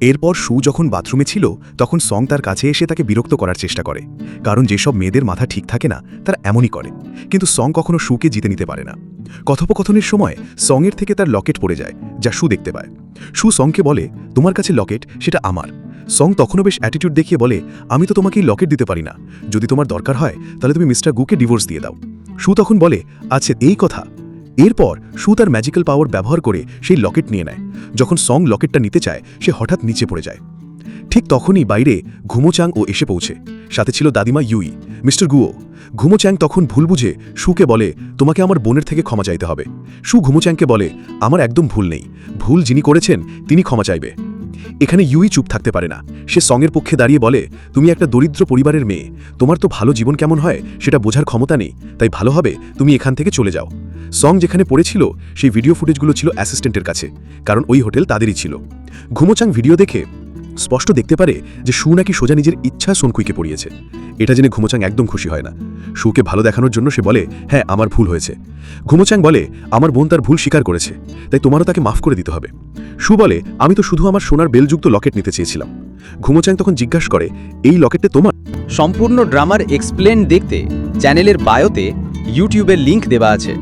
এরপর শু যখন বাথরুমে ছিল তখন সং তার কাছে এসে তাকে বিরক্ত করার চেষ্টা করে, কারণ যেসব মেয়েদের মাথা ঠিক থাকে না তারা এমনই করে। কিন্তু সং কখনো শুকে জিতে নিতে পারে না। কথোপকথনের সময় সঙের থেকে তার লকেট পড়ে যায়, যা শু দেখতে পায়। শু সংকে বলে, তোমার কাছে লকেট, সেটা আমার। সং তখনও বেশ অ্যাটিটিউড দেখিয়ে বলে, আমি তো তোমাকে এই লকেট দিতে পারি না। যদি তোমার দরকার হয় তাহলে তুমি মিস্টার গুকে ডিভোর্স দিয়ে দাও। শু তখন বলে, আচ্ছা এই কথা। এরপর শু তার ম্যাজিক্যাল পাওয়ার ব্যবহার করে সেই লকেট নিয়ে নেয়। যখন সং লকেটটা নিতে চায় সে হঠাৎ নিচে পড়ে যায়। ঠিক তখনই বাইরে ঘুমোচাং ও এসে পৌঁছে, সাথে ছিল দাদিমা ইউই। মিস্টার গুও। ঘুমোচ্যাং তখন ভুল বুঝে শুকে বলে, তোমাকে আমার বোনের থেকে ক্ষমা চাইতে হবে। শু ঘুমোচ্যাংকে বলে, আমার একদম ভুল নেই, ভুল যিনি করেছেন তিনি ক্ষমা চাইবে। এখানে ইউই চুপ থাকতে পারে না। সে সঙের পক্ষে দাঁড়িয়ে বলে, তুমি একটা দরিদ্র পরিবারের মেয়ে, তোমার তো ভালো জীবন কেমন হয় সেটা বোঝার ক্ষমতা নেই, তাই ভালো হবে তুমি এখান থেকে চলে যাও। সং যেখানে পড়েছিল সেই ভিডিও ফুটেজগুলো ছিল অ্যাসিস্ট্যান্টের কাছে, কারণ ওই হোটেল তাদেরই ছিল। ঘুমোচাং ভিডিও দেখে স্পষ্ট দেখতে পারে যে শু নাকি সোজা নিজের ইচ্ছা সোনকুইকে পড়িয়েছে। এটা জেনে ঘুমোচাং একদম খুশি হয় না। শুকে ভালো দেখানোর জন্য সে বলে, হ্যাঁ আমার ভুল হয়েছে। ঘুমোচাং বলে, আমার বোন তার ভুল স্বীকার করেছে, তাই তোমারও তাকে মাফ করে দিতে হবে। শু বলে, আমি তো শুধু আমার সোনার বেলযুক্ত লকেট নিতে চেয়েছিলাম। ঘুমোচাং তখন জিজ্ঞাসা করে, এই লকেটটা তোমার? সম্পূর্ণ ড্রামার এক্সপ্লেন দেখতে চ্যানেলের বায়োতে ইউটিউবের লিংক দেওয়া আছে।